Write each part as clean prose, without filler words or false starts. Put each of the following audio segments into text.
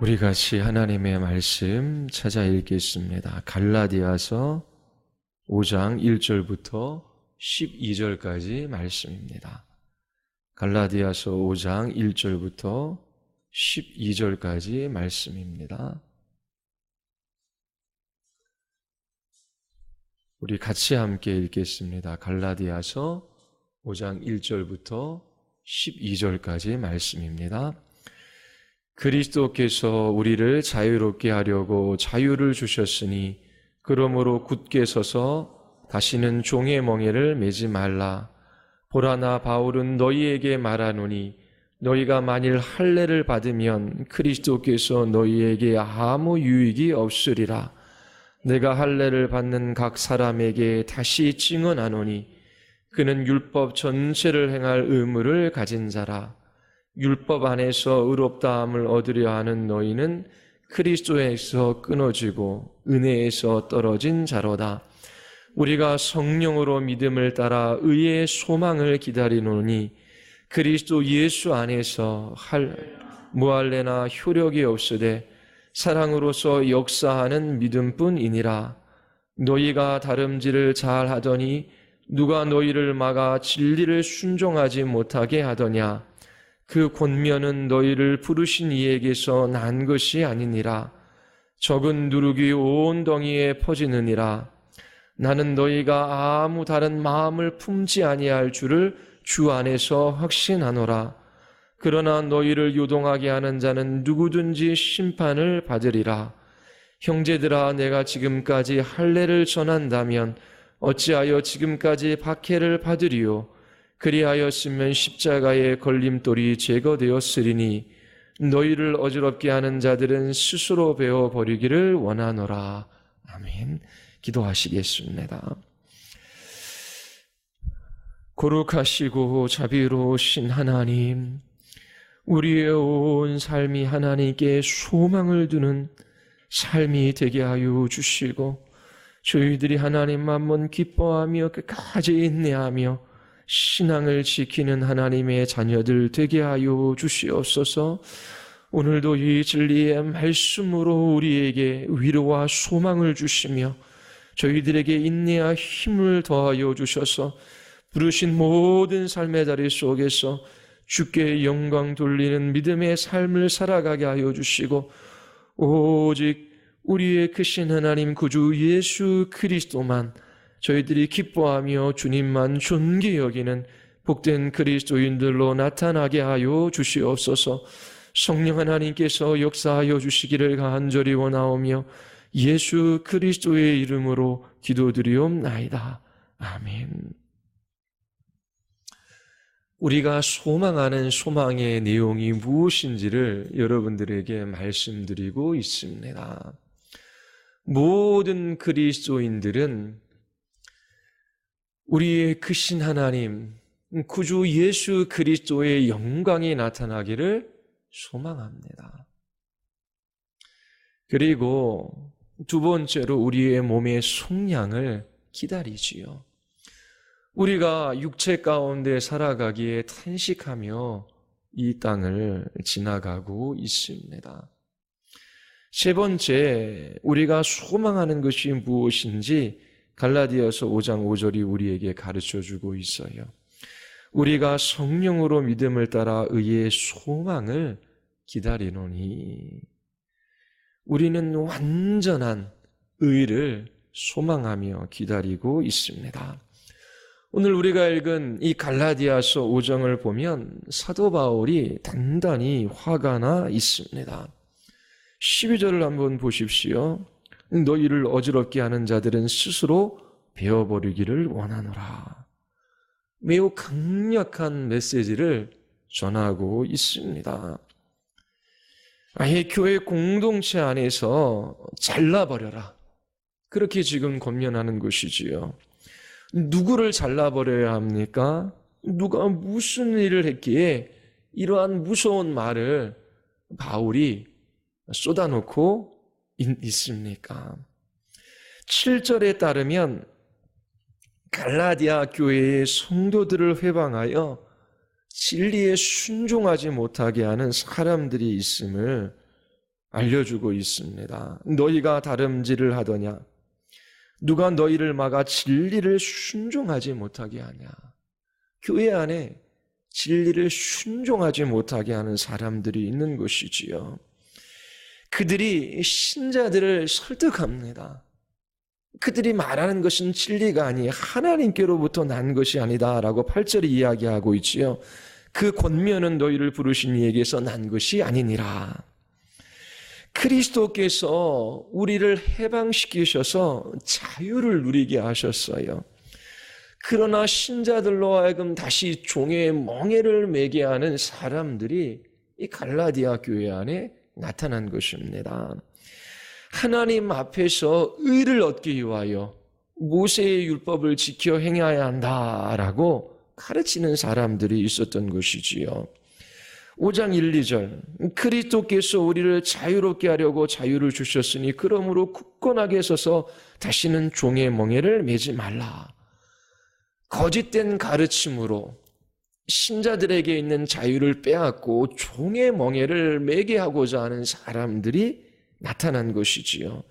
우리 같이 하나님의 말씀 찾아 읽겠습니다. 갈라디아서 5장 1절부터 12절까지 말씀입니다. 갈라디아서 5장 1절부터 12절까지 말씀입니다. 우리 같이 함께 읽겠습니다. 갈라디아서 5장 1절부터 12절까지 말씀입니다. 그리스도께서 우리를 자유롭게 하려고 자유를 주셨으니 그러므로 굳게 서서 다시는 종의 멍에를 매지 말라. 보라, 나 바울은 너희에게 말하노니 너희가 만일 할례를 받으면 그리스도께서 너희에게 아무 유익이 없으리라. 내가 할례를 받는 각 사람에게 다시 증언하노니 그는 율법 전체를 행할 의무를 가진 자라. 율법 안에서 의롭다함을 얻으려 하는 너희는 그리스도에서 끊어지고 은혜에서 떨어진 자로다. 우리가 성령으로 믿음을 따라 의의 소망을 기다리노니 그리스도 예수 안에서 무할례나 효력이 없으되 사랑으로서 역사하는 믿음뿐이니라. 너희가 다름질을 잘 하더니 누가 너희를 막아 진리를 순종하지 못하게 하더냐. 그 권면은 너희를 부르신 이에게서 난 것이 아니니라. 적은 누룩이 온 덩이에 퍼지느니라. 나는 너희가 아무 다른 마음을 품지 아니할 줄을 주 안에서 확신하노라. 그러나 너희를 요동하게 하는 자는 누구든지 심판을 받으리라. 형제들아, 내가 지금까지 할례를 전한다면 어찌하여 지금까지 박해를 받으리요? 그리하였으면 십자가의 걸림돌이 제거되었으리니 너희를 어지럽게 하는 자들은 스스로 베어버리기를 원하노라. 아멘. 기도하시겠습니다. 거룩하시고 자비로우신 하나님, 우리의 온 삶이 하나님께 소망을 두는 삶이 되게 하여 주시고 저희들이 하나님만만 기뻐하며 끝까지 인내하며 신앙을 지키는 하나님의 자녀들 되게 하여 주시옵소서. 오늘도 이 진리의 말씀으로 우리에게 위로와 소망을 주시며 저희들에게 인내와 힘을 더하여 주셔서 부르신 모든 삶의 자리 속에서 주께 영광 돌리는 믿음의 삶을 살아가게 하여 주시고 오직 우리의 크신 하나님 구주 예수 그리스도만 저희들이 기뻐하며 주님만 존귀 여기는 복된 그리스도인들로 나타나게 하여 주시옵소서. 성령 하나님께서 역사하여 주시기를 간절히 원하오며 예수 그리스도의 이름으로 기도드리옵나이다. 아멘. 우리가 소망하는 소망의 내용이 무엇인지를 여러분들에게 말씀드리고 있습니다. 모든 그리스도인들은 우리의 크신 하나님, 구주 예수 그리스도의 영광이 나타나기를 소망합니다. 그리고 두 번째로 우리의 몸의 속량을 기다리지요. 우리가 육체 가운데 살아가기에 탄식하며 이 땅을 지나가고 있습니다. 세 번째, 우리가 소망하는 것이 무엇인지 갈라디아서 5장 5절이 우리에게 가르쳐주고 있어요. 우리가 성령으로 믿음을 따라 의의 소망을 기다리노니 우리는 완전한 의를 소망하며 기다리고 있습니다. 오늘 우리가 읽은 이 갈라디아서 5장을 보면 사도 바울이 단단히 화가 나 있습니다. 12절을 한번 보십시오. 너희를 어지럽게 하는 자들은 스스로 베어버리기를 원하노라. 매우 강력한 메시지를 전하고 있습니다. 아예 교회 공동체 안에서 잘라버려라. 그렇게 지금 권면하는 것이지요. 누구를 잘라버려야 합니까? 누가 무슨 일을 했기에 이러한 무서운 말을 바울이 쏟아놓고 있습니까? 7절에 따르면 갈라디아 교회의 성도들을 회방하여 진리에 순종하지 못하게 하는 사람들이 있음을 알려주고 있습니다. 너희가 다름질을 하더냐? 누가 너희를 막아 진리를 순종하지 못하게 하냐? 교회 안에 진리를 순종하지 못하게 하는 사람들이 있는 것이지요. 그들이 신자들을 설득합니다. 그들이 말하는 것은 진리가 아니 하나님께로부터 난 것이 아니다라고 8절에 이야기하고 있지요. 그 권면은 너희를 부르신 이에게서 난 것이 아니니라. 그리스도께서 우리를 해방시키셔서 자유를 누리게 하셨어요. 그러나 신자들로 하여금 다시 종의 멍에를 매게 하는 사람들이 이 갈라디아 교회 안에 나타난 것입니다. 하나님 앞에서 의를 얻기 위하여 모세의 율법을 지켜 행해야 한다라고 가르치는 사람들이 있었던 것이지요. 5장 1, 2절 그리스도께서 우리를 자유롭게 하려고 자유를 주셨으니 그러므로 굳건하게 서서 다시는 종의 멍에를 매지 말라. 거짓된 가르침으로 신자들에게 있는 자유를 빼앗고 종의 멍에를 매게 하고자 하는 사람들이 나타난 것이지요.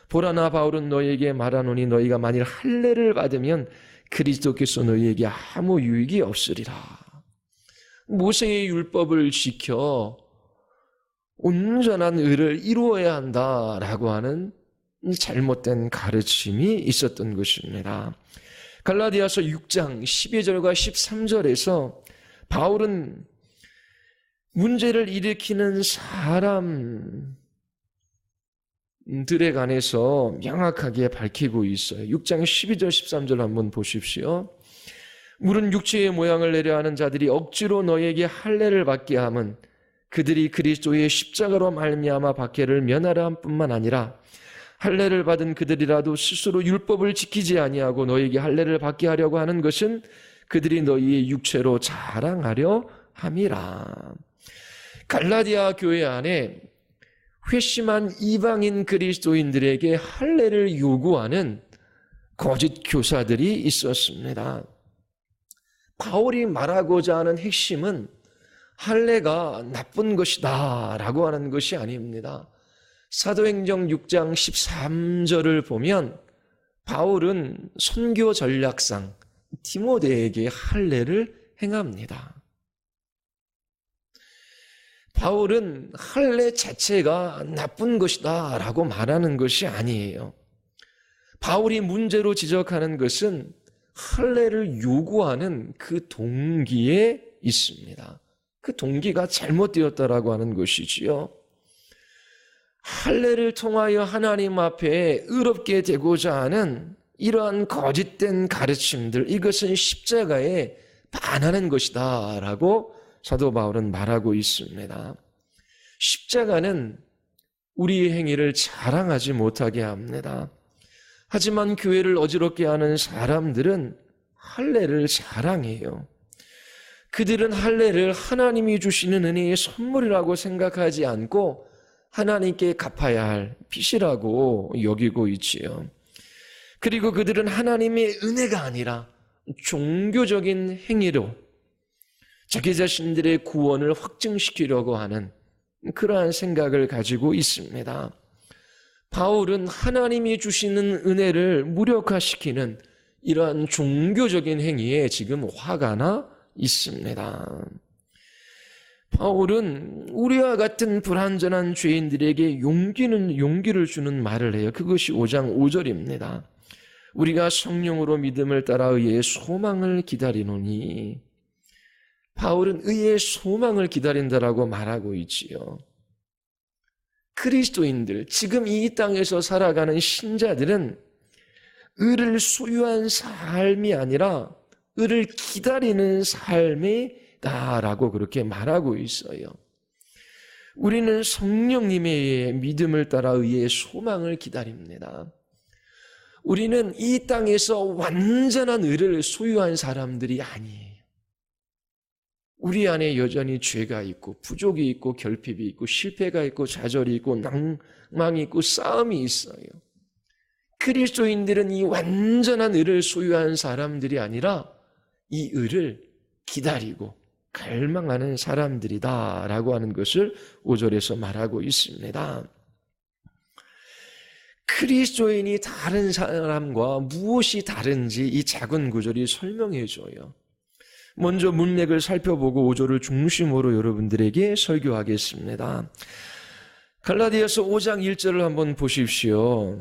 보라나 바울은 너희에게 말하노니 너희가 만일 할례를 받으면 그리스도께서 너희에게 아무 유익이 없으리라. 모세의 율법을 지켜 온전한 의를 이루어야 한다라고 하는 잘못된 가르침이 있었던 것입니다. 갈라디아서 6장 12절과 13절에서 바울은 문제를 일으키는 사람들에 관해서 명확하게 밝히고 있어요. 6장 12절 13절 한번 보십시오. 물은 육체의 모양을 내려 하는 자들이 억지로 너에게 할례를 받게 함은 그들이 그리스도의 십자가로 말미암아 박해를 면하려 함뿐만 아니라 할례를 받은 그들이라도 스스로 율법을 지키지 아니하고 너에게 할례를 받게 하려고 하는 것은 그들이 너희의 육체로 자랑하려 함이라. 갈라디아 교회 안에 회심한 이방인 그리스도인들에게 할례를 요구하는 거짓 교사들이 있었습니다. 바울이 말하고자 하는 핵심은 할례가 나쁜 것이다 라고 하는 것이 아닙니다. 사도행전 6장 13절을 보면 바울은 선교 전략상 디모데에게 할례를 행합니다. 바울은 할례 자체가 나쁜 것이다 라고 말하는 것이 아니에요. 바울이 문제로 지적하는 것은 할례를 요구하는 그 동기에 있습니다. 그 동기가 잘못되었다라고 하는 것이지요. 할례를 통하여 하나님 앞에 의롭게 되고자 하는 이러한 거짓된 가르침들, 이것은 십자가에 반하는 것이다 라고 사도 바울은 말하고 있습니다. 십자가는 우리의 행위를 자랑하지 못하게 합니다. 하지만 교회를 어지럽게 하는 사람들은 할례를 자랑해요. 그들은 할례를 하나님이 주시는 은혜의 선물이라고 생각하지 않고 하나님께 갚아야 할 빚이라고 여기고 있지요. 그리고 그들은 하나님의 은혜가 아니라 종교적인 행위로 자기 자신들의 구원을 확증시키려고 하는 그러한 생각을 가지고 있습니다. 바울은 하나님이 주시는 은혜를 무력화시키는 이러한 종교적인 행위에 지금 화가 나 있습니다. 바울은 우리와 같은 불완전한 죄인들에게 용기를 주는 말을 해요. 그것이 5장 5절입니다. 우리가 성령으로 믿음을 따라 의의 소망을 기다리노니, 바울은 의의 소망을 기다린다라고 말하고 있지요. 그리스도인들, 지금 이 땅에서 살아가는 신자들은 의를 소유한 삶이 아니라 의를 기다리는 삶이다라고 그렇게 말하고 있어요. 우리는 성령님의 믿음을 따라 의의 소망을 기다립니다. 우리는 이 땅에서 완전한 의를 소유한 사람들이 아니에요. 우리 안에 여전히 죄가 있고 부족이 있고 결핍이 있고 실패가 있고 좌절이 있고 낭망이 있고 싸움이 있어요. 그리스도인들은 이 완전한 의를 소유한 사람들이 아니라 이 의를 기다리고 갈망하는 사람들이다라고 하는 것을 5절에서 말하고 있습니다. 그리스도인이 다른 사람과 무엇이 다른지 이 작은 구절이 설명해 줘요. 먼저 문맥을 살펴보고 5절을 중심으로 여러분들에게 설교하겠습니다. 갈라디아서 5장 1절을 한번 보십시오.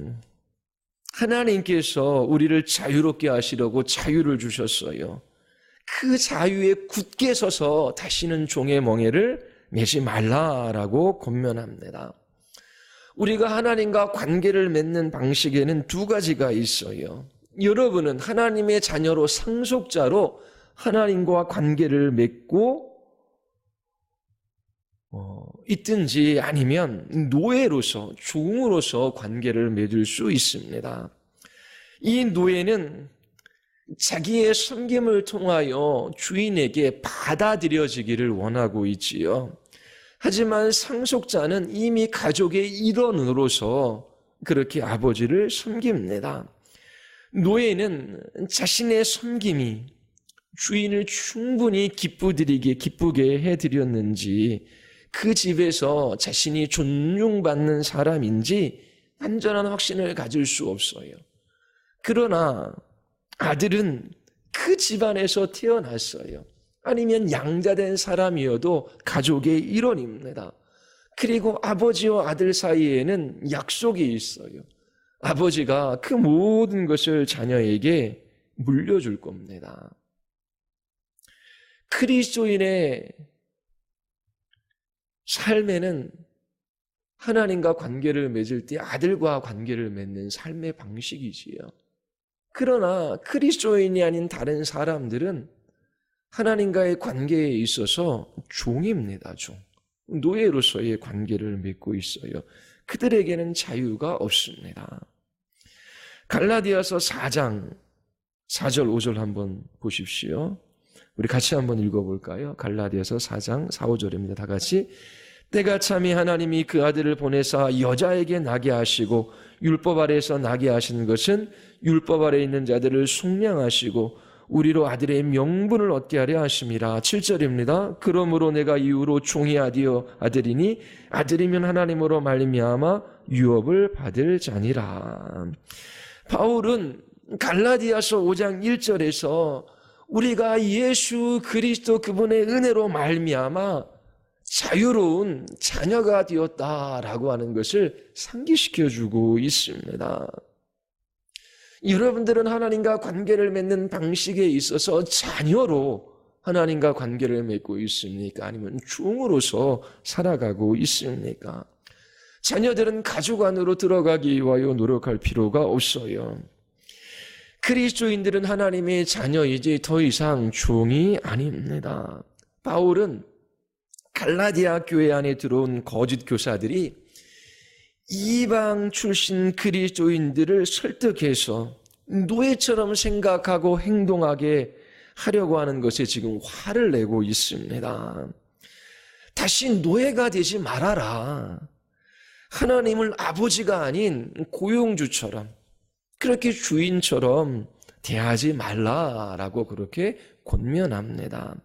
하나님께서 우리를 자유롭게 하시려고 자유를 주셨어요. 그 자유에 굳게 서서 다시는 종의 멍에를 매지 말라라고 권면합니다. 우리가 하나님과 관계를 맺는 방식에는 두 가지가 있어요. 여러분은 하나님의 자녀로 상속자로 하나님과 관계를 맺고 있든지 아니면 노예로서 종으로서 관계를 맺을 수 있습니다. 이 노예는 자기의 섬김을 통하여 주인에게 받아들여지기를 원하고 있지요. 하지만 상속자는 이미 가족의 일원으로서 그렇게 아버지를 섬깁니다. 노예는 자신의 섬김이 주인을 충분히 기쁘게 해드렸는지, 그 집에서 자신이 존중받는 사람인지 완전한 확신을 가질 수 없어요. 그러나 아들은 그 집안에서 태어났어요. 아니면 양자된 사람이어도 가족의 일원입니다. 그리고 아버지와 아들 사이에는 약속이 있어요. 아버지가 그 모든 것을 자녀에게 물려줄 겁니다. 그리스도인의 삶에는 하나님과 관계를 맺을 때 아들과 관계를 맺는 삶의 방식이지요. 그러나 그리스도인이 아닌 다른 사람들은 하나님과의 관계에 있어서 종입니다. 노예로서의 관계를 맺고 있어요. 그들에게는 자유가 없습니다. 갈라디아서 4장 4절 5절 한번 보십시오. 우리 같이 한번 읽어볼까요? 갈라디아서 4장 4, 5절입니다. 다 같이. 때가 참이 하나님이 그 아들을 보내사 여자에게 나게 하시고 율법 아래에서 나게 하신 것은 율법 아래에 있는 자들을 속량하시고 우리로 아들의 명분을 얻게 하려 하심이라. 7절입니다. 그러므로 내가 이후로 종이 아들이니 아들이면 하나님으로 말미암아 유업을 받을 자니라. 바울은 갈라디아서 5장 1절에서 우리가 예수 그리스도 그분의 은혜로 말미암아 자유로운 자녀가 되었다라고 하는 것을 상기시켜주고 있습니다. 여러분들은 하나님과 관계를 맺는 방식에 있어서 자녀로 하나님과 관계를 맺고 있습니까? 아니면 종으로서 살아가고 있습니까? 자녀들은 가족 안으로 들어가기 위하여 노력할 필요가 없어요. 그리스도인들은 하나님의 자녀이지 더 이상 종이 아닙니다. 바울은 갈라디아 교회 안에 들어온 거짓 교사들이 이방 출신 그리스도인들을 설득해서 노예처럼 생각하고 행동하게 하려고 하는 것에 지금 화를 내고 있습니다. 다시 노예가 되지 말아라. 하나님을 아버지가 아닌 고용주처럼, 그렇게 주인처럼 대하지 말라라고 그렇게 권면합니다.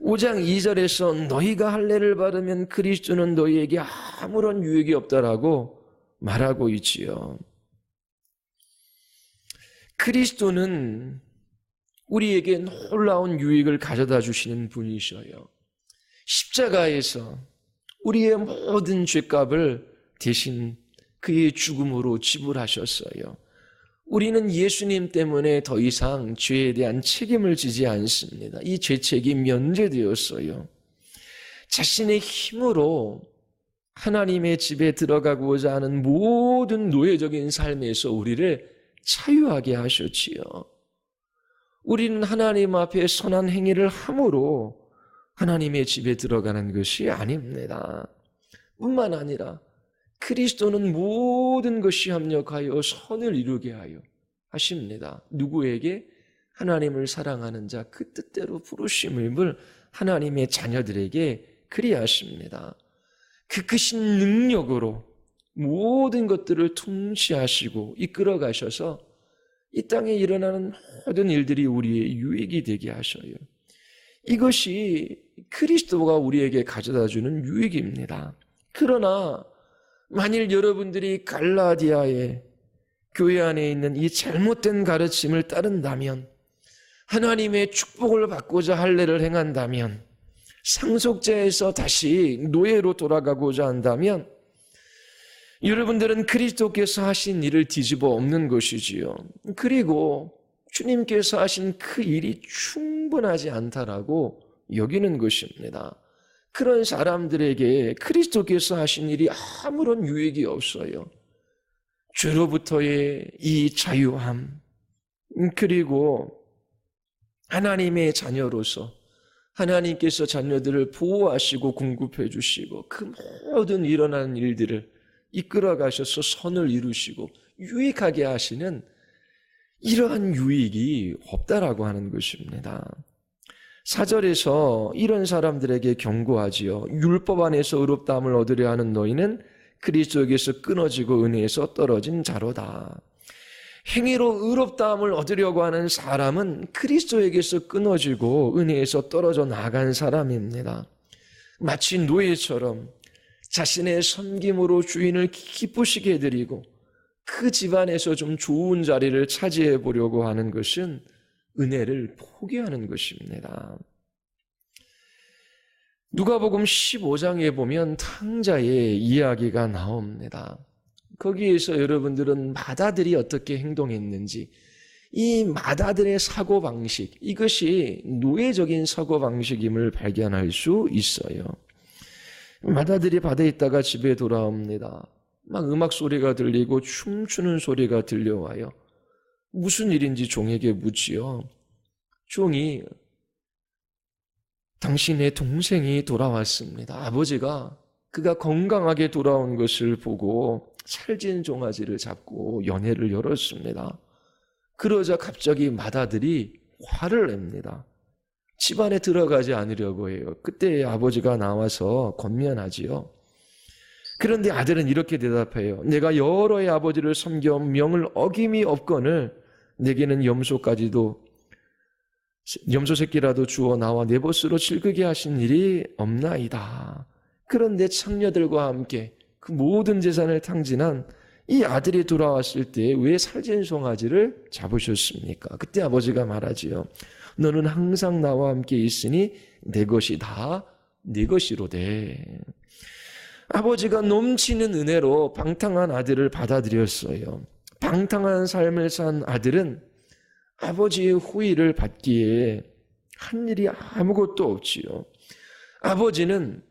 5장 2절에서 너희가 할례를 받으면 그리스도는 너희에게 아무런 유익이 없다라고 말하고 있지요. 그리스도는 우리에게 놀라운 유익을 가져다 주시는 분이셔요. 십자가에서 우리의 모든 죄값을 대신 그의 죽음으로 지불하셨어요. 우리는 예수님 때문에 더 이상 죄에 대한 책임을 지지 않습니다. 이 죄책이 면제되었어요. 자신의 힘으로 하나님의 집에 들어가고자 하는 모든 노예적인 삶에서 우리를 자유하게 하셨지요. 우리는 하나님 앞에 선한 행위를 함으로 하나님의 집에 들어가는 것이 아닙니다. 뿐만 아니라 그리스도는 모든 것이 합력하여 선을 이루게 하여 하십니다. 누구에게? 하나님을 사랑하는 자, 그 뜻대로 부르심을 하나님의 자녀들에게 그리하십니다. 그 크신 능력으로 모든 것들을 통치하시고 이끌어 가셔서 이 땅에 일어나는 모든 일들이 우리의 유익이 되게 하셔요. 이것이 그리스도가 우리에게 가져다 주는 유익입니다. 그러나 만일 여러분들이 갈라디아의 교회 안에 있는 이 잘못된 가르침을 따른다면, 하나님의 축복을 받고자 할례를 행한다면, 상속자에서 다시 노예로 돌아가고자 한다면, 여러분들은 그리스도께서 하신 일을 뒤집어 엎는 것이지요. 그리고 주님께서 하신 그 일이 충분하지 않다라고 여기는 것입니다. 그런 사람들에게 그리스도께서 하신 일이 아무런 유익이 없어요. 죄로부터의 이 자유함, 그리고 하나님의 자녀로서 하나님께서 자녀들을 보호하시고 공급해 주시고 그 모든 일어나는 일들을 이끌어 가셔서 선을 이루시고 유익하게 하시는 이러한 유익이 없다라고 하는 것입니다. 4절에서 이런 사람들에게 경고하지요. 율법 안에서 의롭다함을 얻으려 하는 너희는 그리스도에게서 끊어지고 은혜에서 떨어진 자로다. 행위로 의롭다함을 얻으려고 하는 사람은 그리스도에게서 끊어지고 은혜에서 떨어져 나간 사람입니다. 마치 노예처럼 자신의 섬김으로 주인을 기쁘시게 해드리고 그 집안에서 좀 좋은 자리를 차지해 보려고 하는 것은 은혜를 포기하는 것입니다. 누가복음 15장에 보면 탕자의 이야기가 나옵니다. 거기에서 여러분들은 맏아들이 어떻게 행동했는지, 이 맏아들의 사고방식, 이것이 노예적인 사고방식임을 발견할 수 있어요. 맏아들이 밭에 있다가 집에 돌아옵니다. 막 음악 소리가 들리고 춤추는 소리가 들려와요. 무슨 일인지 종에게 묻지요. 종이 당신의 동생이 돌아왔습니다. 아버지가 그가 건강하게 돌아온 것을 보고 살찐 종아지를 잡고 연회를 열었습니다. 그러자 갑자기 맏아들이 화를 냅니다. 집안에 들어가지 않으려고 해요. 그때 아버지가 나와서 권면하지요. 그런데 아들은 이렇게 대답해요. 내가 여러 해 아버지를 섬겨 명을 어김이 없거늘 내게는 염소 새끼라도 주어 나와 내 벗으로 즐기게 하신 일이 없나이다. 그런데 창녀들과 함께 그 모든 재산을 탕진한 이 아들이 돌아왔을 때 왜 살찐 송아지를 잡으셨습니까? 그때 아버지가 말하지요. 너는 항상 나와 함께 있으니 내 것이 다 네 것이로되. 아버지가 넘치는 은혜로 방탕한 아들을 받아들였어요. 방탕한 삶을 산 아들은 아버지의 호의를 받기에 한 일이 아무것도 없지요. 아버지는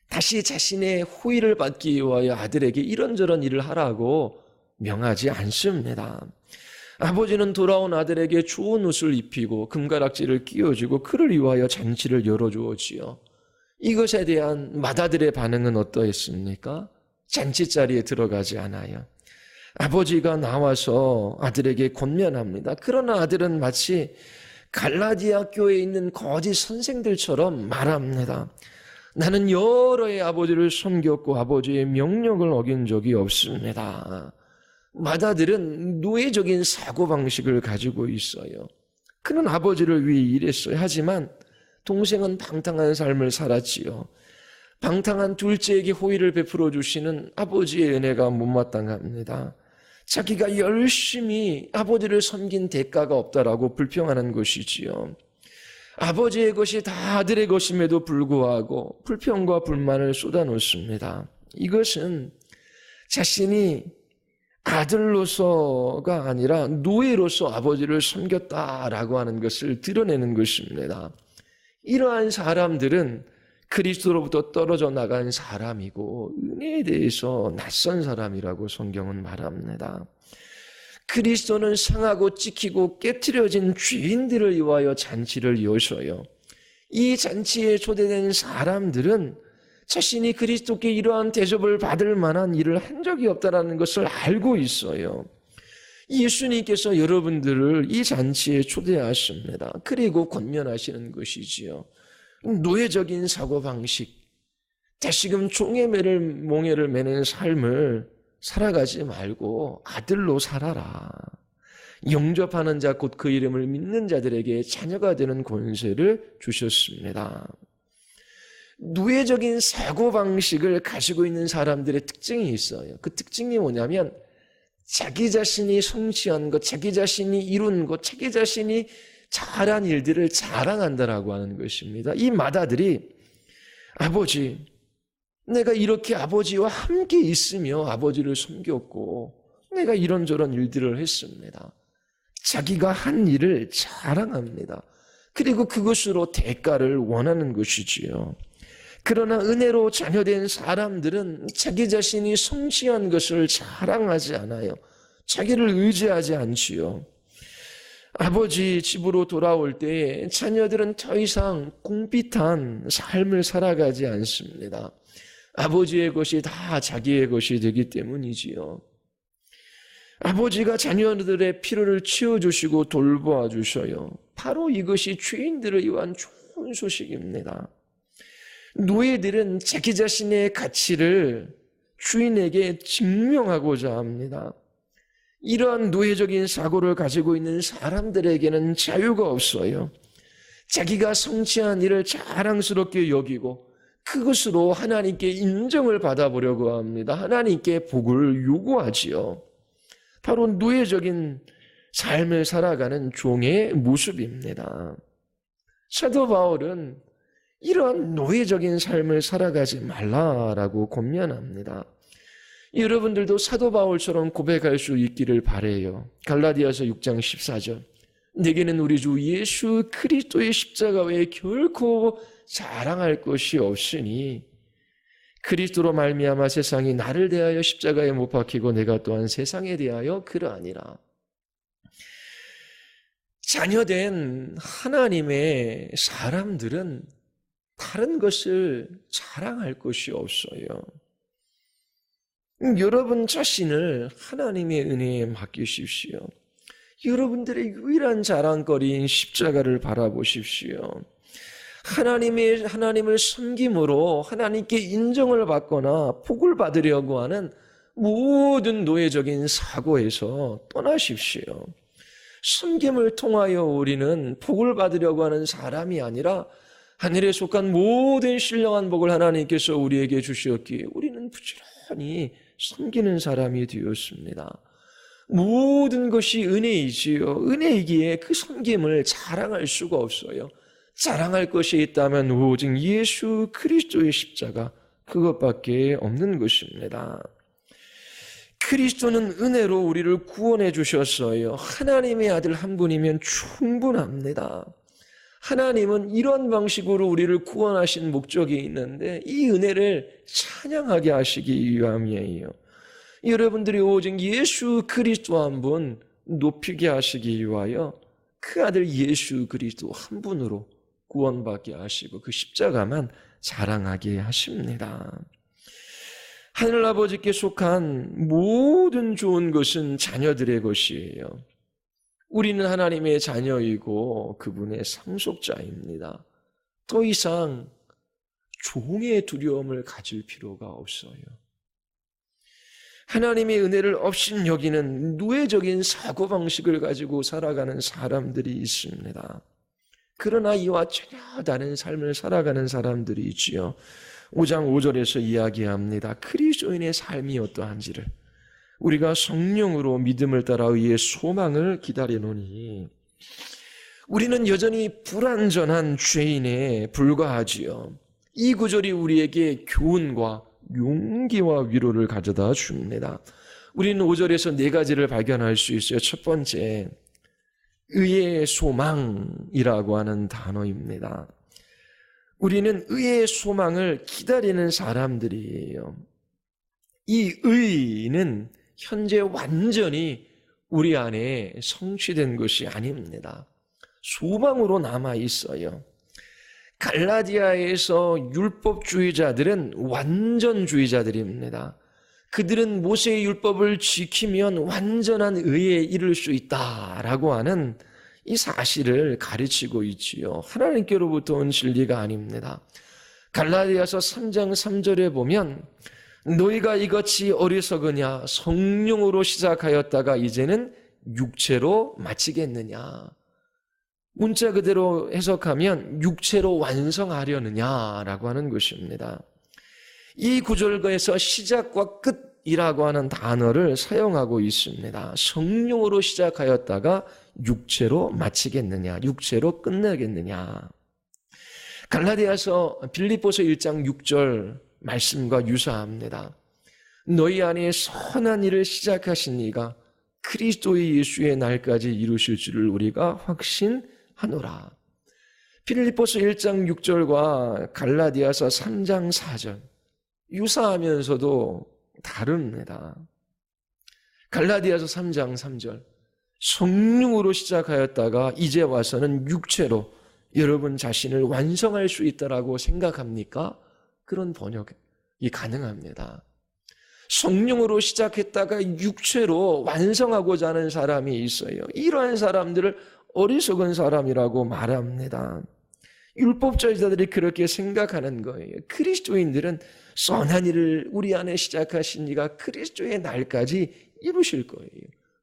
다시 자신의 호의를 받기 위하여 아들에게 이런저런 일을 하라고 명하지 않습니다. 아버지는 돌아온 아들에게 좋은 옷을 입히고 금가락지를 끼워주고 그를 위하여 잔치를 열어주었지요. 이것에 대한 맏아들의 반응은 어떠했습니까? 잔치자리에 들어가지 않아요. 아버지가 나와서 아들에게 권면합니다. 그러나 아들은 마치 갈라디아 교회에 있는 거짓 선생들처럼 말합니다. 나는 여러 해 아버지를 섬겼고 아버지의 명령을 어긴 적이 없습니다. 맏아들은 노예적인 사고방식을 가지고 있어요. 그는 아버지를 위해 일했어요. 하지만 동생은 방탕한 삶을 살았지요. 방탕한 둘째에게 호의를 베풀어 주시는 아버지의 은혜가 못마땅합니다. 자기가 열심히 아버지를 섬긴 대가가 없다라고 불평하는 것이지요. 아버지의 것이 다 아들의 것임에도 불구하고 불평과 불만을 쏟아놓습니다. 이것은 자신이 아들로서가 아니라 노예로서 아버지를 섬겼다라고 하는 것을 드러내는 것입니다. 이러한 사람들은 그리스도로부터 떨어져 나간 사람이고 은혜에 대해서 낯선 사람이라고 성경은 말합니다. 그리스도는 상하고 찢기고 깨트려진 죄인들을 위하여 잔치를 여셔요. 이 잔치에 초대된 사람들은 자신이 그리스도께 이러한 대접을 받을 만한 일을 한 적이 없다는 것을 알고 있어요. 예수님께서 여러분들을 이 잔치에 초대하십니다. 그리고 권면하시는 것이지요. 노예적인 사고방식, 다시금 종의 몽에를 매는 삶을 살아가지 말고 아들로 살아라. 영접하는 자 곧 그 이름을 믿는 자들에게 자녀가 되는 권세를 주셨습니다. 노예적인 사고방식을 가지고 있는 사람들의 특징이 있어요. 그 특징이 뭐냐면 자기 자신이 성취한 것, 자기 자신이 이룬 것, 자기 자신이 잘한 일들을 자랑한다라고 하는 것입니다. 이 마다들이 아버지, 내가 이렇게 아버지와 함께 있으며 아버지를 섬겼고 내가 이런저런 일들을 했습니다. 자기가 한 일을 자랑합니다. 그리고 그것으로 대가를 원하는 것이지요. 그러나 은혜로 자녀된 사람들은 자기 자신이 성취한 것을 자랑하지 않아요. 자기를 의지하지 않지요. 아버지 집으로 돌아올 때 자녀들은 더 이상 궁핍한 삶을 살아가지 않습니다. 아버지의 것이 다 자기의 것이 되기 때문이지요. 아버지가 자녀들의 필요를 채워주시고 돌보아 주셔요. 바로 이것이 죄인들을 위한 좋은 소식입니다. 노예들은 자기 자신의 가치를 주인에게 증명하고자 합니다. 이러한 노예적인 사고를 가지고 있는 사람들에게는 자유가 없어요. 자기가 성취한 일을 자랑스럽게 여기고 그것으로 하나님께 인정을 받아보려고 합니다. 하나님께 복을 요구하지요. 바로 노예적인 삶을 살아가는 종의 모습입니다. 사도 바울은 이러한 노예적인 삶을 살아가지 말라라고 권면합니다. 여러분들도 사도 바울처럼 고백할 수 있기를 바라요. 갈라디아서 6장 14절. 내게는 우리 주 예수 그리스도의 십자가 외에 결코 자랑할 것이 없으니 그리스도로 말미암아 세상이 나를 대하여 십자가에 못 박히고 내가 또한 세상에 대하여 그러하니라. 자녀된 하나님의 사람들은 다른 것을 자랑할 것이 없어요. 여러분 자신을 하나님의 은혜에 맡기십시오. 여러분들의 유일한 자랑거리인 십자가를 바라보십시오. 하나님을 섬김으로 하나님께 인정을 받거나 복을 받으려고 하는 모든 노예적인 사고에서 떠나십시오. 섬김을 통하여 우리는 복을 받으려고 하는 사람이 아니라 하늘에 속한 모든 신령한 복을 하나님께서 우리에게 주셨기에 우리는 부지런히 섬기는 사람이 되었습니다. 모든 것이 은혜이지요. 은혜이기에 그 섬김을 자랑할 수가 없어요. 자랑할 것이 있다면 오직 예수 그리스도의 십자가, 그것밖에 없는 것입니다. 그리스도는 은혜로 우리를 구원해 주셨어요. 하나님의 아들 한 분이면 충분합니다. 하나님은 이런 방식으로 우리를 구원하신 목적이 있는데 이 은혜를 찬양하게 하시기 위함이에요. 여러분들이 오직 예수 그리스도 한 분 높이게 하시기 위하여 그 아들 예수 그리스도 한 분으로 구원받게 하시고 그 십자가만 자랑하게 하십니다. 하늘아버지께 속한 모든 좋은 것은 자녀들의 것이에요. 우리는 하나님의 자녀이고 그분의 상속자입니다. 더 이상 종의 두려움을 가질 필요가 없어요. 하나님의 은혜를 업신여기는 노예적인 사고방식을 가지고 살아가는 사람들이 있습니다. 그러나 이와 전혀 다른 삶을 살아가는 사람들이 있지요. 5장 5절에서 이야기합니다. 그리스도인의 삶이 어떠한지를 우리가 성령으로 믿음을 따라 의의 소망을 기다리노니 우리는 여전히 불완전한 죄인에 불과하지요. 이 구절이 우리에게 교훈과 용기와 위로를 가져다 줍니다. 우리는 5절에서 4가지를 발견할 수 있어요. 첫 번째, 의의 소망이라고 하는 단어입니다. 우리는 의의 소망을 기다리는 사람들이에요. 이 의는 현재 완전히 우리 안에 성취된 것이 아닙니다. 소망으로 남아 있어요. 갈라디아에서 율법주의자들은 완전주의자들입니다. 그들은 모세의 율법을 지키면 완전한 의에 이를 수 있다라고 하는 이 사실을 가르치고 있지요. 하나님께로부터 온 진리가 아닙니다. 갈라디아서 3장 3절에 보면 너희가 이같이 어리석으냐 성령으로 시작하였다가 이제는 육체로 마치겠느냐. 문자 그대로 해석하면 육체로 완성하려느냐라고 하는 것입니다. 이 구절에서 시작과 끝이라고 하는 단어를 사용하고 있습니다. 성령으로 시작하였다가 육체로 마치겠느냐, 육체로 끝내겠느냐. 갈라디아서 빌립보서 1장 6절 말씀과 유사합니다. 너희 안에 선한 일을 시작하신 이가 그리스도의 예수의 날까지 이루실 줄을 우리가 확신하노라. 빌립보서 1장 6절과 갈라디아서 3장 4절 유사하면서도 다릅니다. 갈라디아서 3장 3절 성령으로 시작하였다가 이제 와서는 육체로 여러분 자신을 완성할 수 있다라고 생각합니까? 그런 번역이 가능합니다. 성령으로 시작했다가 육체로 완성하고자 하는 사람이 있어요. 이러한 사람들을 어리석은 사람이라고 말합니다. 율법주의자들이 그렇게 생각하는 거예요. 그리스도인들은 선한 일을 우리 안에 시작하신 이가 그리스도의 날까지 이루실 거예요.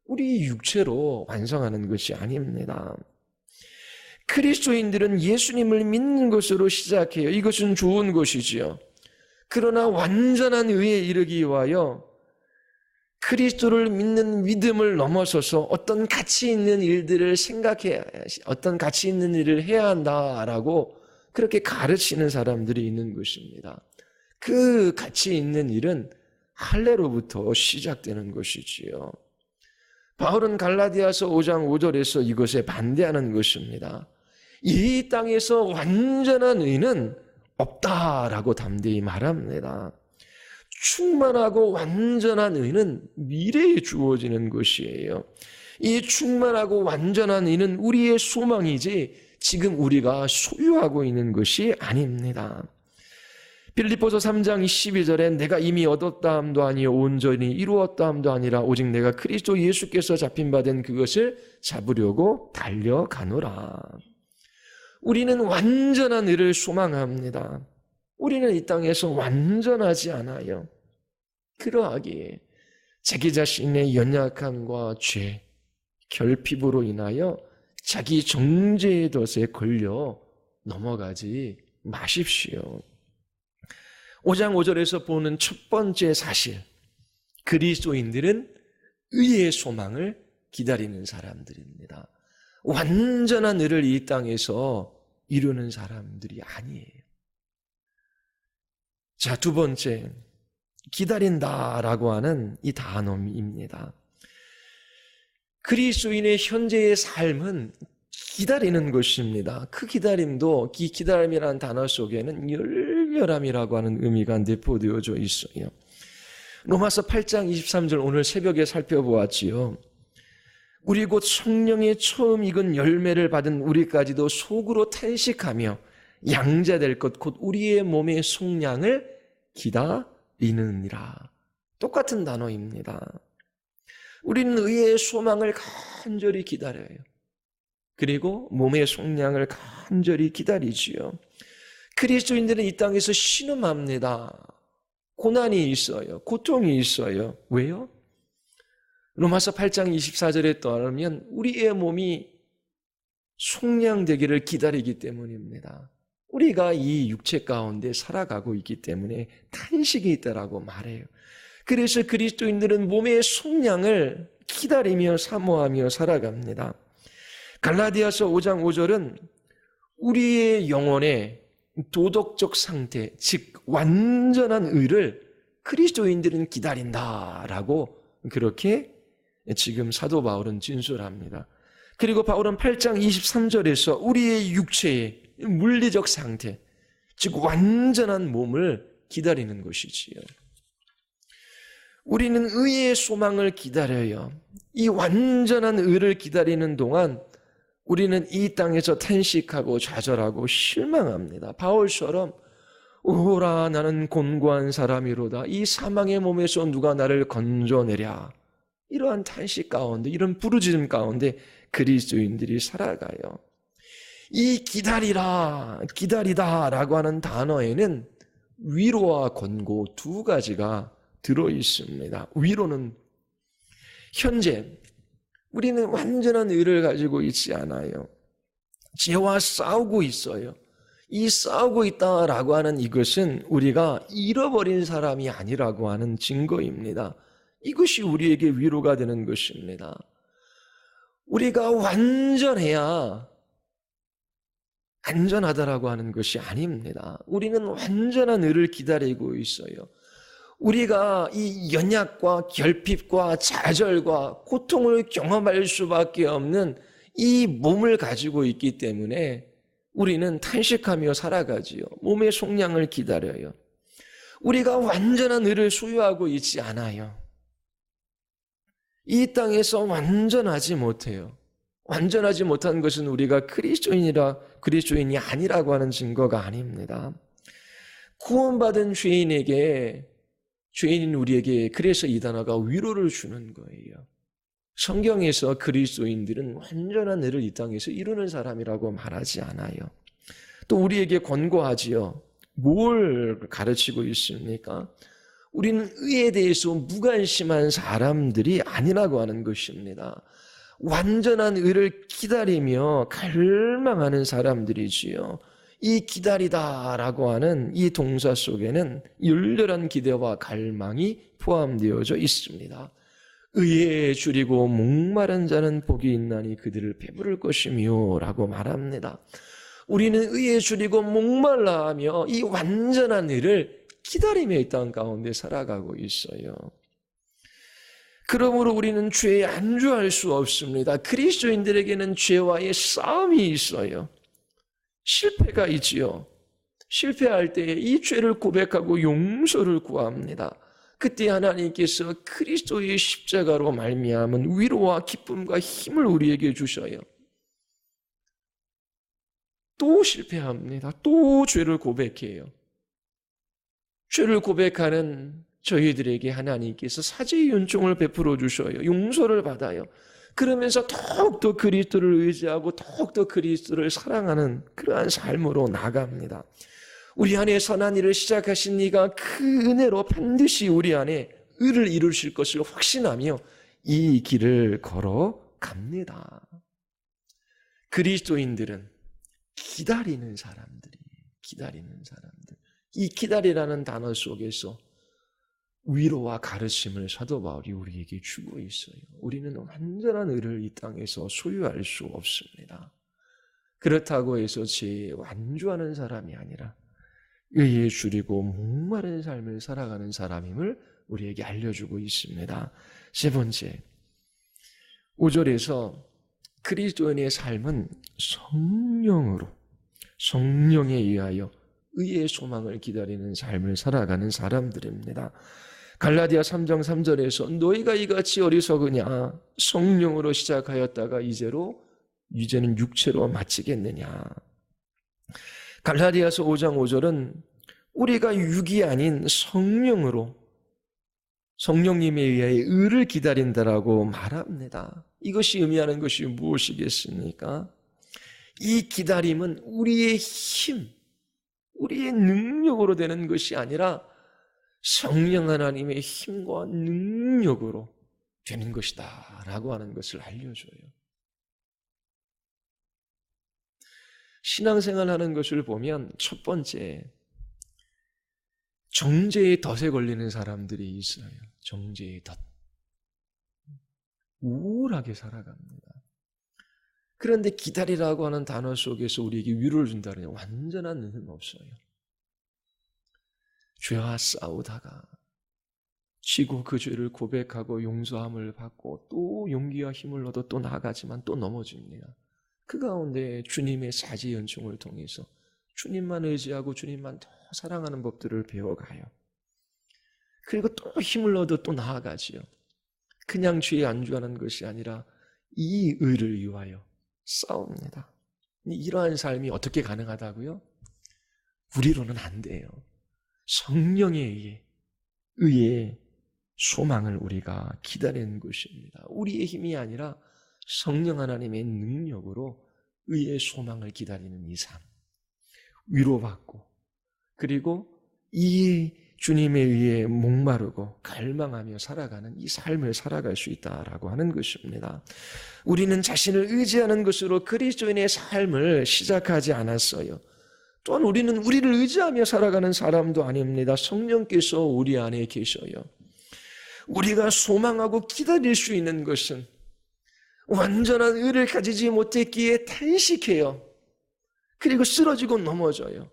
우리 육체로 완성하는 것이 아닙니다. 그리스도인들은 예수님을 믿는 것으로 시작해요. 이것은 좋은 것이지요. 그러나 완전한 의에 이르기 위하여 그리스도를 믿는 믿음을 넘어서서 어떤 가치 있는 일들을 어떤 가치 있는 일을 해야 한다라고 그렇게 가르치는 사람들이 있는 것입니다. 그 가치 있는 일은 할례로부터 시작되는 것이지요. 바울은 갈라디아서 5장 5절에서 이것에 반대하는 것입니다. 이 땅에서 완전한 의는 없다라고 담대히 말합니다. 충만하고 완전한 의는 미래에 주어지는 것이에요. 이 충만하고 완전한 의는 우리의 소망이지 지금 우리가 소유하고 있는 것이 아닙니다. 빌립보서 3장 12절에 내가 이미 얻었다함도 아니요 온전히 이루었다함도 아니라 오직 내가 그리스도 예수께서 잡힌 바 된 그것을 잡으려고 달려가노라. 우리는 완전한 의를 소망합니다. 우리는 이 땅에서 완전하지 않아요. 그러하기에 자기 자신의 연약함과 죄, 결핍으로 인하여 자기 정죄의 덫에 걸려 넘어가지 마십시오. 5장 5절에서 보는 첫 번째 사실, 그리스도인들은 의의 소망을 기다리는 사람들입니다. 완전한 의를 이 땅에서 이루는 사람들이 아니에요. 자, 두 번째, 기다린다라고 하는 이 단어입니다. 그리스도인의 현재의 삶은 기다리는 것입니다. 그 기다림도, 이 기다림이라는 단어 속에는 열렬함이라고 하는 의미가 내포되어져 있어요. 로마서 8장 23절 오늘 새벽에 살펴보았지요. 우리 곧 성령의 처음 익은 열매를 받은 우리까지도 속으로 탄식하며 양자될 것 곧 우리의 몸의 속량을 기다리느니라. 똑같은 단어입니다. 우리는 의의 소망을 간절히 기다려요. 그리고 몸의 속량을 간절히 기다리지요. 그리스도인들은 이 땅에서 신음합니다. 고난이 있어요. 고통이 있어요. 왜요? 로마서 8장 24절에 따르면 우리의 몸이 속량되기를 기다리기 때문입니다. 우리가 이 육체 가운데 살아가고 있기 때문에 탄식이 있다라고 말해요. 그래서 그리스도인들은 몸의 속량을 기다리며 사모하며 살아갑니다. 갈라디아서 5장 5절은 우리의 영혼의 도덕적 상태, 즉 완전한 의를 그리스도인들은 기다린다라고 그렇게 지금 사도 바울은 진술합니다. 그리고 바울은 8장 23절에서 우리의 육체의 물리적 상태, 즉 완전한 몸을 기다리는 것이지요. 우리는 의의 소망을 기다려요. 이 완전한 의를 기다리는 동안 우리는 이 땅에서 탄식하고 좌절하고 실망합니다. 바울처럼 오라 나는 곤고한 사람이로다. 이 사망의 몸에서 누가 나를 건져내랴. 이러한 탄식 가운데, 이런 부르짖음 가운데 그리스도인들이 살아가요. 이 기다리다라고 하는 단어에는 위로와 권고 두 가지가 들어 있습니다. 위로는 현재 우리는 완전한 의를 가지고 있지 않아요. 죄와 싸우고 있어요. 이 싸우고 있다라고 하는 이것은 우리가 잃어버린 사람이 아니라고 하는 증거입니다. 이것이 우리에게 위로가 되는 것입니다. 우리가 완전해야 안전하다라고 하는 것이 아닙니다. 우리는 완전한 의를 기다리고 있어요. 우리가 이 연약과 결핍과 좌절과 고통을 경험할 수밖에 없는 이 몸을 가지고 있기 때문에 우리는 탄식하며 살아가지요. 몸의 속량을 기다려요. 우리가 완전한 의를 소유하고 있지 않아요. 이 땅에서 완전하지 못해요. 완전하지 못한 것은 우리가 그리스도인이 아니라고 하는 증거가 아닙니다. 구원받은 죄인인 우리에게 그래서 이 단어가 위로를 주는 거예요. 성경에서 그리스도인들은 완전한 의를 이 땅에서 이루는 사람이라고 말하지 않아요. 또 우리에게 권고하지요. 뭘 가르치고 있습니까? 우리는 의에 대해서 무관심한 사람들이 아니라고 하는 것입니다. 완전한 의를 기다리며 갈망하는 사람들이지요. 이 기다리다라고 하는 이 동사 속에는 열렬한 기대와 갈망이 포함되어져 있습니다. 의에 줄이고 목마른 자는 복이 있나니 그들을 배부를 것이며 라고 말합니다. 우리는 의에 줄이고 목말라 하며 이 완전한 의를 기다리며 이 땅 가운데 살아가고 있어요. 그러므로 우리는 죄에 안주할 수 없습니다. 그리스도인들에게는 죄와의 싸움이 있어요. 실패가 있지요. 실패할 때 이 죄를 고백하고 용서를 구합니다. 그때 하나님께서 그리스도의 십자가로 말미암은 위로와 기쁨과 힘을 우리에게 주셔요. 또 실패합니다. 또 죄를 고백해요. 죄를 고백하는 저희들에게 하나님께서 사죄의 은총을 베풀어 주셔요. 용서를 받아요. 그러면서 더욱더 그리스도를 의지하고 더욱더 그리스도를 사랑하는 그러한 삶으로 나아갑니다. 우리 안에 선한 일을 시작하신 이가 그 은혜로 반드시 우리 안에 의를 이루실 것을 확신하며 이 길을 걸어갑니다. 그리스도인들은 기다리는 사람들. 이 기다리라는 단어 속에서 위로와 가르침을 사도 바울이 우리에게 주고 있어요. 우리는 완전한 의를 이 땅에서 소유할 수 없습니다. 그렇다고 해서 죄에 완주하는 사람이 아니라 의에 줄이고 목마른 삶을 살아가는 사람임을 우리에게 알려주고 있습니다. 세 번째, 5절에서 그리스도인의 삶은 성령에 의하여 의의 소망을 기다리는 삶을 살아가는 사람들입니다. 갈라디아 3장 3절에서 너희가 이같이 어리석으냐 성령으로 시작하였다가 이제는 육체로 마치겠느냐. 갈라디아서 5장 5절은 우리가 육이 아닌 성령님에 의하여 의를 기다린다라고 말합니다. 이것이 의미하는 것이 무엇이겠습니까? 이 기다림은 우리의 힘, 우리의 능력으로 되는 것이 아니라 성령 하나님의 힘과 능력으로 되는 것이다 라고 하는 것을 알려줘요. 신앙생활하는 것을 보면 첫 번째, 정죄의 덫에 걸리는 사람들이 있어요. 정죄의 덫. 우울하게 살아갑니다. 그런데 기다리라고 하는 단어 속에서 우리에게 위로를 준다는 완전한 의는 없어요. 죄와 싸우다가 지고 그 죄를 고백하고 용서함을 받고 또 용기와 힘을 얻어 또 나아가지만 또 넘어집니다. 그 가운데 주님의 사지 연총을 통해서 주님만 의지하고 주님만 더 사랑하는 법들을 배워가요. 그리고 또 힘을 얻어 또 나아가지요. 그냥 죄에 안주하는 것이 아니라 이 의를 위하여 싸웁니다. 이러한 삶이 어떻게 가능하다고요? 우리로는 안 돼요. 성령에 의해 소망을 우리가 기다리는 것입니다. 우리의 힘이 아니라 성령 하나님의 능력으로 의의 소망을 기다리는 이 삶. 위로받고 그리고 이 주님에 의해 목마르고 갈망하며 살아가는 이 삶을 살아갈 수 있다라고 하는 것입니다. 우리는 자신을 의지하는 것으로 그리스도인의 삶을 시작하지 않았어요. 또한 우리는 우리를 의지하며 살아가는 사람도 아닙니다. 성령께서 우리 안에 계셔요. 우리가 소망하고 기다릴 수 있는 것은 완전한 의를 가지지 못했기에 탄식해요. 그리고 쓰러지고 넘어져요.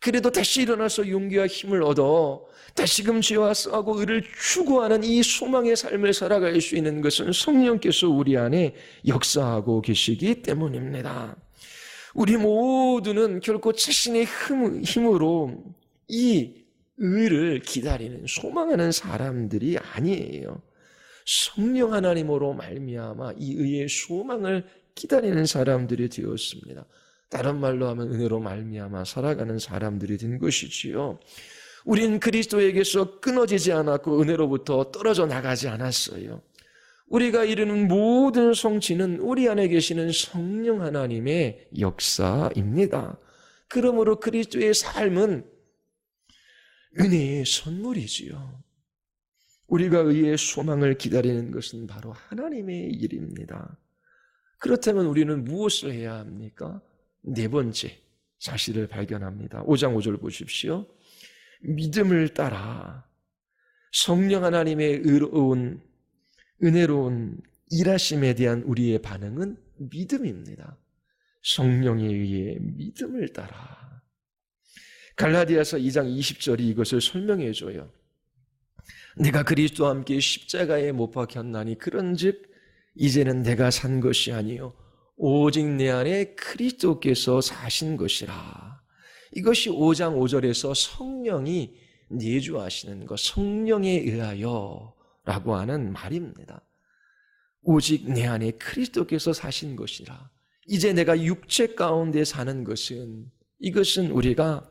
그래도 다시 일어나서 용기와 힘을 얻어 다시금 죄와 싸우고 의를 추구하는 이 소망의 삶을 살아갈 수 있는 것은 성령께서 우리 안에 역사하고 계시기 때문입니다. 우리 모두는 결코 자신의 힘으로 이 의를 기다리는 소망하는 사람들이 아니에요. 성령 하나님으로 말미암아 이 의의 소망을 기다리는 사람들이 되었습니다. 다른 말로 하면 은혜로 말미암아 살아가는 사람들이 된 것이지요. 우린 그리스도에게서 끊어지지 않았고 은혜로부터 떨어져 나가지 않았어요. 우리가 이루는 모든 성취는 우리 안에 계시는 성령 하나님의 역사입니다. 그러므로 그리스도의 삶은 은혜의 선물이지요. 우리가 의의 소망을 기다리는 것은 바로 하나님의 일입니다. 그렇다면 우리는 무엇을 해야 합니까? 네 번째 사실을 발견합니다. 5장 5절 보십시오. 믿음을 따라 성령 하나님의 은혜로운 일하심에 대한 우리의 반응은 믿음입니다. 성령에 의해 믿음을 따라. 갈라디아서 2장 20절이 이것을 설명해 줘요. 내가 그리스도와 함께 십자가에 못 박혔나니 그런즉 이제는 내가 산 것이 아니요 오직 내 안에 그리스도께서 사신 것이라. 이것이 5장 5절에서 성령이 내주하시는 것, 성령에 의하여 라고 하는 말입니다. 오직 내 안에 그리스도께서 사신 것이라. 이제 내가 육체 가운데 사는 것은, 이것은 우리가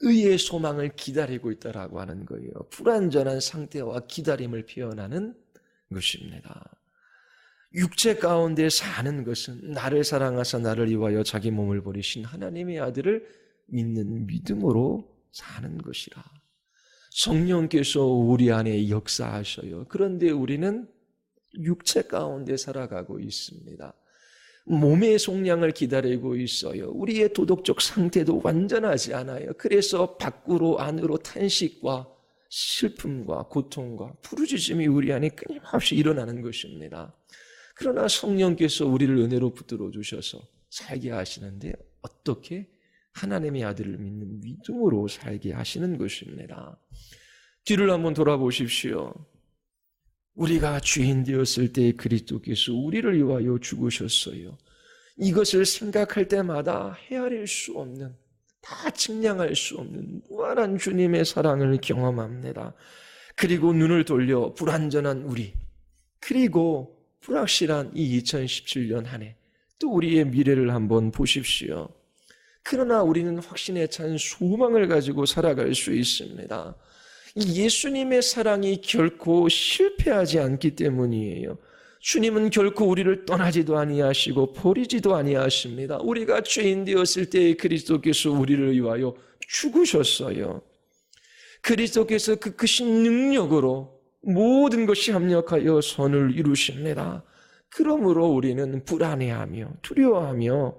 의의 소망을 기다리고 있다라고 하는 거예요. 불완전한 상태와 기다림을 표현하는 것입니다. 육체 가운데 사는 것은 나를 사랑하사 나를 위하여 자기 몸을 버리신 하나님의 아들을 믿는 믿음으로 사는 것이라. 성령께서 우리 안에 역사하셔요. 그런데 우리는 육체 가운데 살아가고 있습니다. 몸의 속량을 기다리고 있어요. 우리의 도덕적 상태도 완전하지 않아요. 그래서 밖으로 안으로 탄식과 슬픔과 고통과 부르짖음이 우리 안에 끊임없이 일어나는 것입니다. 그러나 성령께서 우리를 은혜로 붙들어 주셔서 살게 하시는데 어떻게? 하나님의 아들을 믿는 믿음으로 살게 하시는 것입니다. 뒤를 한번 돌아보십시오. 우리가 죄인 되었을 때 그리스도께서 우리를 위하여 죽으셨어요. 이것을 생각할 때마다 헤아릴 수 없는, 다 측량할 수 없는 무한한 주님의 사랑을 경험합니다. 그리고 눈을 돌려 불완전한 우리, 그리고 불확실한 이 2017년 한 해, 또 우리의 미래를 한번 보십시오. 그러나 우리는 확신에 찬 소망을 가지고 살아갈 수 있습니다. 예수님의 사랑이 결코 실패하지 않기 때문이에요. 주님은 결코 우리를 떠나지도 아니하시고 버리지도 아니하십니다. 우리가 죄인 되었을 때 그리스도께서 우리를 위하여 죽으셨어요. 그리스도께서 그 크신 능력으로 모든 것이 합력하여 선을 이루십니다. 그러므로 우리는 불안해하며 두려워하며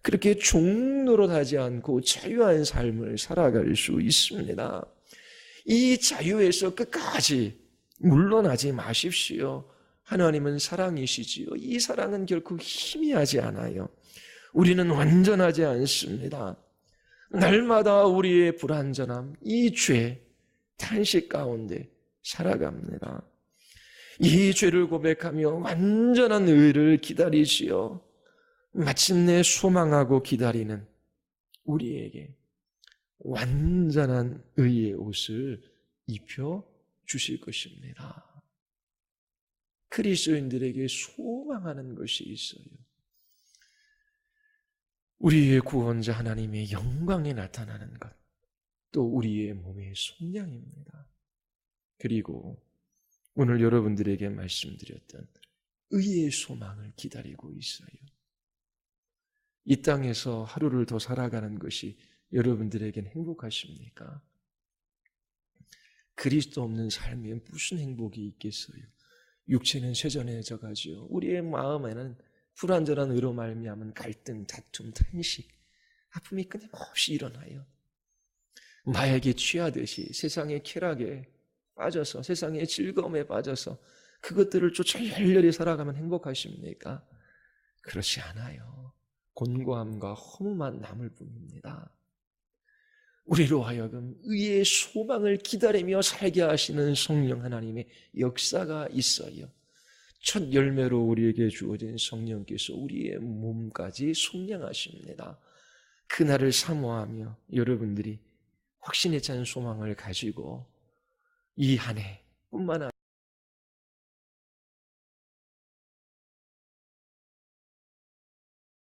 그렇게 종노릇하지 않고 자유한 삶을 살아갈 수 있습니다. 이 자유에서 끝까지 물러나지 마십시오. 하나님은 사랑이시지요. 이 사랑은 결코 희미하지 않아요. 우리는 완전하지 않습니다. 날마다 우리의 불완전함, 이 죄, 탄식 가운데 살아갑니다. 이 죄를 고백하며 완전한 의를 기다리지요. 마침내 소망하고 기다리는 우리에게 완전한 의의 옷을 입혀 주실 것입니다. 그리스도인들에게 소망하는 것이 있어요. 우리의 구원자 하나님의 영광이 나타나는 것, 또 우리의 몸의 속량입니다. 그리고 오늘 여러분들에게 말씀드렸던 의의 소망을 기다리고 있어요. 이 땅에서 하루를 더 살아가는 것이 여러분들에겐 행복하십니까? 그리스도 없는 삶에 무슨 행복이 있겠어요? 육체는 쇠전해져 가지요. 우리의 마음에는 불완전한 의로 말미암은 갈등, 다툼, 탄식, 아픔이 끊임없이 일어나요. 마약에 취하듯이 세상의 쾌락에 빠져서 세상의 즐거움에 빠져서 그것들을 쫓아 열렬히 살아가면 행복하십니까? 그렇지 않아요. 곤고함과 허무만 남을 뿐입니다. 우리로 하여금 의의 소망을 기다리며 살게 하시는 성령 하나님의 역사가 있어요. 첫 열매로 우리에게 주어진 성령께서 우리의 몸까지 속량하십니다. 그날을 사모하며 여러분들이 확신에 찬 소망을 가지고 이 한 해 뿐만 아니라